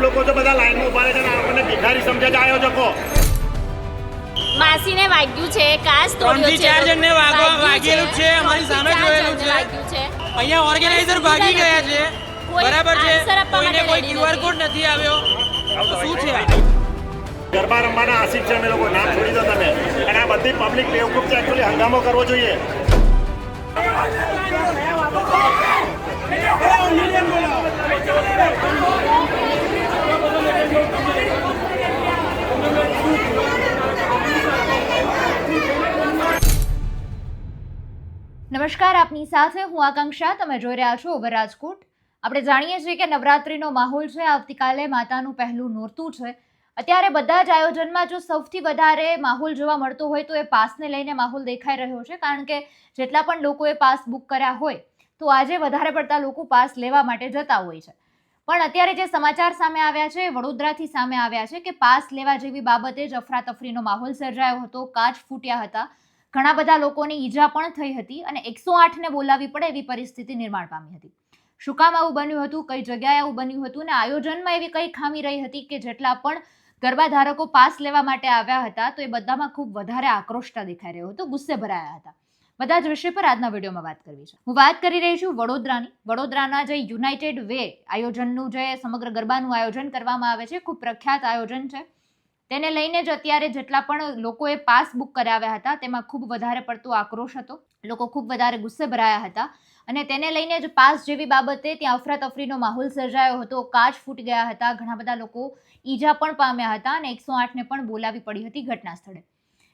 લોકો તો બધા લાઈનમાં ઉભા રહે છે અને આપણને ભિખારી સમજે છે આયોજકો. માસીને વાગ્યું છે, કાચ તોડ્યો છે, 3 થી 4 જણને વાગેલું છે, અમારી સામે જોયેલું છે. અહીંયા ઓર્ગેનાઇઝર ભાગી ગયા છે, બરાબર છે. કોઈને કોઈ ક્યુઆર કોડ નથી આવ્યો. શું છે આ? ગરબા રમવાના આશિક છે અમે લોકો, નામ છોડી દો તમે. અને આ બધી પબ્લિક બેવકૂફ છે, એકચ્યુઅલી હંગામો કરવો જોઈએ. નમસ્કાર, આપની સાથે હું આકાંક્ષા. તમે જોઈ રહ્યા છો ઓવર રાજકોટ. આપણે જાણીએ છીએ કે નવરાત્રીનો માહોલ છે. આવતીકાલે માતાનું પહેલું નોરતું છે. અત્યારે બધા જ આયોજનમાં જો સૌથી વધારે માહોલ જોવા મળતો હોય તો એ પાસને લઈને માહોલ દેખાઈ રહ્યો છે. કારણ કે જેટલા પણ લોકોએ પાસ બુક કર્યા હોય તો આજે વધારે પડતા લોકો પાસ લેવા માટે જતા હોય છે. પણ અત્યારે જે સમાચાર સામે આવ્યા છે, વડોદરાથી સામે આવ્યા છે કે પાસ લેવા જેવી બાબતે જ અફરાતફરીનો માહોલ સર્જાયો હતો, કાચ ફૂટ્યા હતા, ઘણા બધા લોકોની ઈજા પણ થઈ હતી અને 108ને બોલાવી પડે એવી પરિસ્થિતિ નિર્માણ પામી હતી. શું કામ આવું બન્યું હતું, કઈ જગ્યાએ આવું બન્યું હતું અને આયોજનમાં એવી કઈ ખામી રહી હતી કે જેટલા પણ ગરબા ધારકો પાસ લેવા માટે આવ્યા હતા તો એ બધામાં ખૂબ વધારે આક્રોશતા દેખાઈ રહ્યો હતો, ગુસ્સે ભરાયા હતા. બધા જ વિષય પર આજના વિડીયોમાં વાત કરવી છે. હું વાત કરી રહી છું વડોદરાની. વડોદરાના જે યુનાઇટેડ વે આયોજનનું જે સમગ્ર ગરબાનું આયોજન કરવામાં આવે છે, ખૂબ પ્રખ્યાત આયોજન છે. તેને લઈને જ અત્યારે જેટલા પણ લોકોએ પાસ બુક કરાવ્યા હતા તેમાં ખૂબ વધારે પડતો આક્રોશ હતો. લોકો ખૂબ વધારે ગુસ્સે ભરાયા હતા અને તેને લઈને જ પાસ જેવી બાબતે ત્યાં અફરાતફરીનો માહોલ સર્જાયો હતો, કાચ ફૂટી ગયા હતા, ઘણા બધા લોકો ઈજા પણ પામ્યા હતા અને 108ને પણ બોલાવી પડી હતી ઘટના સ્થળે.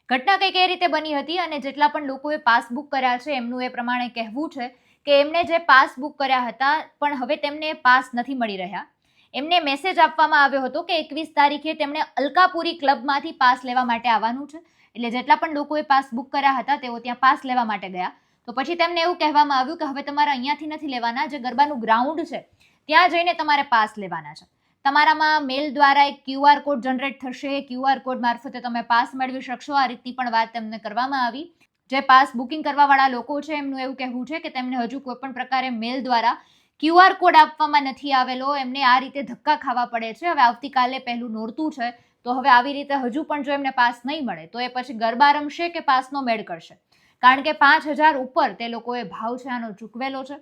ઘટના કંઈક એ રીતે બની હતી અને જેટલા પણ લોકોએ પાસ બુક કર્યા છે એમનું એ પ્રમાણે કહેવું છે કે એમને જે પાસ બુક કર્યા હતા પણ હવે તેમને પાસ નથી મળી રહ્યા. એમને મેસેજ આપવામાં આવ્યો હતો કે 21 તારીખે તેમણે અલકાપુરી ક્લબમાંથી પાસ લેવા માટે આવવાનું છે. એટલે જેટલા પણ લોકોએ પાસ બુક કર્યા હતા તેઓ ત્યાં પાસ લેવા માટે ગયા. તો પછી તેમને એવું કહેવામાં આવ્યું કે હવે તમારે અહીંયાથી નથી લેવાના, જે ગરબાનું ગ્રાઉન્ડ છે ત્યાં જઈને તમારે પાસ લેવાના છે. તમારામાં મેલ દ્વારા એક QR કોડ જનરેટ થશે, QR કોડ મારફતે તમે પાસ મેળવી શકશો. આ રીતની પણ વાત તેમને કરવામાં આવી. જે પાસ બુકિંગ કરવાવાળા લોકો છે એમનું એવું કહેવું છે કે તેમને હજુ કોઈ પણ પ્રકારે મેલ દ્વારા QR કોડ આપવામાં નથી આવેલો. એમને આ રીતે ધક્કા ખાવા પડે છે. હવે આવતીકાલે પહેલું નોરતું છે તો હવે આવી રીતે હજુ પણ જો એમને પાસ નહીં મળે તો એ પછી ગરબા રમશે કે પાસનો મેળ કરશે? કારણ કે 5,000 ઉપર તે લોકોએ ભાવ છે આનો ચૂકવેલો છે.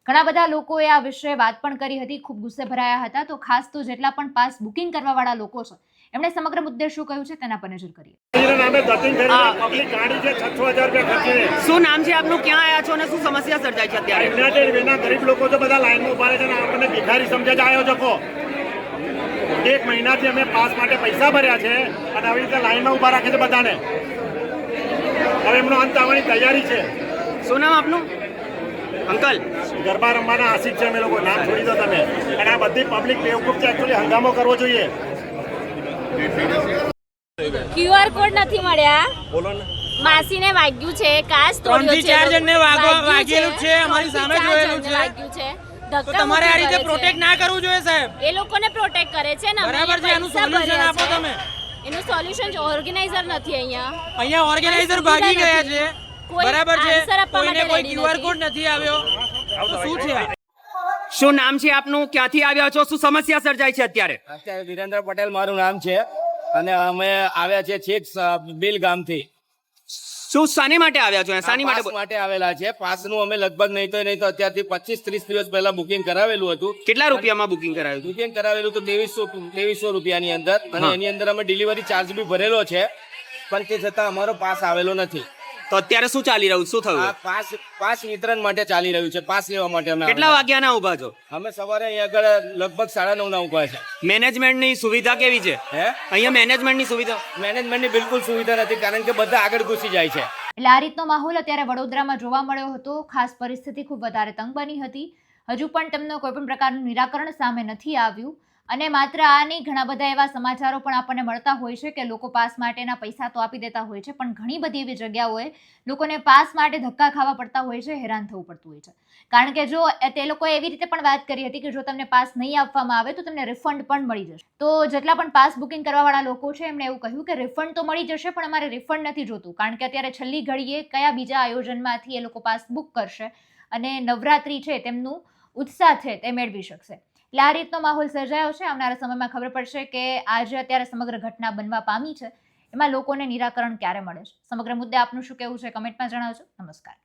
ઘણા બધા લોકોએ આ વિશે વાત પણ કરી હતી, ખૂબ ગુસ્સે ભરાયા હતા. તો ખાસ તો જેટલા પણ પાસ બુકિંગ કરવાવાળા લોકો છે એમણે સમગ્ર મુદ્દે શું કહ્યું છે તેના પર નજર કરીએ. શું નામ છે આપનું, ક્યાં આવ્યા છો અને શું સમસ્યા સર્જાય છે અત્યારે? યુનાઇટેડ વેના ગરીબ લોકો તો બધા લાઈનમાં ઉભા રહે છે અને આપણને ભિખારી સમજે છે આયોજકો. 1 મહિનાથી અમે પાસ માટે પૈસા ભર્યા છે અને આવી રીતે લાઈનમાં ઉભા રાખે છે બધાને. હવે એમનો અંત આવવાની તૈયારી છે. શું નામ આપનું અંકલ? ગરબા રમવાના આશિક છે અમે લોકો, નામ છોડી દો તમે. અને આ બધી પબ્લિક બેવકૂફ છે, એકચ્યુઅલી હંગામો કરવો જોઈએ. QR કોડ નથી મળ્યા. બોલો ને. માસીને વાગ્યું છે, કાચ 3 તોડ્યો થી છે, 4 જણને વાગેલું છે, અમારી સામે જોયેલું છે. વાગ્યું છે. તો તમારે આ રીતે પ્રોટેક્ટ ના કરવું જોઈએ સાહેબ. એ લોકોને પ્રોટેક્ટ કરે છે ને. બરાબર છે, આનું સોલ્યુશન આપો તમે. એનું સોલ્યુશન ઓર્ગેનાઇઝર નથી અહીંયા. અહીંયા ઓર્ગેનાઇઝર ભાગી ગયા છે, બરાબર છે. કોઈને કોઈ ક્યુઆર કોડ નથી આવ્યો. તો શું છે આ? શું નામ છે આપનું, ક્યાંથી આવ્યા છો, શું સમસ્યા સર્જાય છે અત્યારે? અત્યારે વિરેન્દ્ર પટેલ મારું નામ છે અને અમે આવ્યા છે છેક બિલ ગામથી. શું શાની માટે આવ્યા છો? શાની પાસ માટે આવેલા છે. પાસનું અમે લગભગ નહીં તો અત્યારથી 25-30 દિવસ પહેલા બુકિંગ કરાવેલું હતું. કેટલા રૂપિયામાં બુકિંગ કરાવ્યું? બુકિંગ કરાવેલું તો 2300 રૂપિયાની અંદર અને એની અંદર અમે ડિલિવરી ચાર્જ બી ભરેલો છે, પણ તે છતાં અમારો પાસ આવેલો નથી. તો અત્યારે શું ચાલી રહ્યું, શું થયું? આ પાસ વિતરણ માટે ચાલી રહ્યું છે. પાસ લેવા માટે અમે કેટલા વાગ્યાના ઉભા છો? અમે સવારે અહીંયા આગળ લગભગ 9:30 ના ઉભા છે. મેનેજમેન્ટની સુવિધા કેવી છે? અહીંયા મેનેજમેન્ટની સુવિધા? મેનેજમેન્ટની બિલકુલ સુવિધા નથી, કારણ કે બધા આગળ ઘૂસી જાય છે. એટલે આ રીતનો માહોલ અત્યારે વડોદરામાં જોવા મળ્યો હતો. ખાસ પરિસ્થિતિ ખૂબ વધારે તંગ બની હતી. હજુ પણ તેમનો કોઈ પણ પ્રકારનું નિરાકરણ સામે નથી આવ્યું. અને માત્ર આ નહીં, ઘણા બધા એવા સમાચારો પણ આપણને મળતા હોય છે કે લોકો પાસ માટેના પૈસા તો આપી દેતા હોય છે, પણ ઘણી બધી એવી જગ્યાઓએ લોકોને પાસ માટે ધક્કા ખાવા પડતા હોય છે, હેરાન થવું પડતું હોય છે. કારણ કે જો તે લોકોએ એવી રીતે પણ વાત કરી હતી કે જો તમને પાસ નહીં આપવામાં આવે તો તમને રિફંડ પણ મળી જશે. તો જેટલા પણ પાસ બુકિંગ કરવાવાળા લોકો છે એમણે એવું કહ્યું કે રિફંડ તો મળી જશે પણ અમારે રિફંડ નથી જોતું, કારણ કે અત્યારે છેલ્લી ઘડીએ કયા બીજા આયોજનમાંથી એ લોકો પાસ બુક કરશે અને નવરાત્રી છે તેમનું ઉત્સાહ છે તે મેળવી શકશે. એટલે આ રીતનો માહોલ સર્જાયો છે. આવનારા સમયમાં ખબર પડશે કે આજે અત્યારે સમગ્ર ઘટના બનવા પામી છે એમાં લોકોને નિરાકરણ ક્યારે મળે છે. સમગ્ર મુદ્દે આપનું શું કહેવું છે કમેન્ટમાં જણાવજો. નમસ્કાર.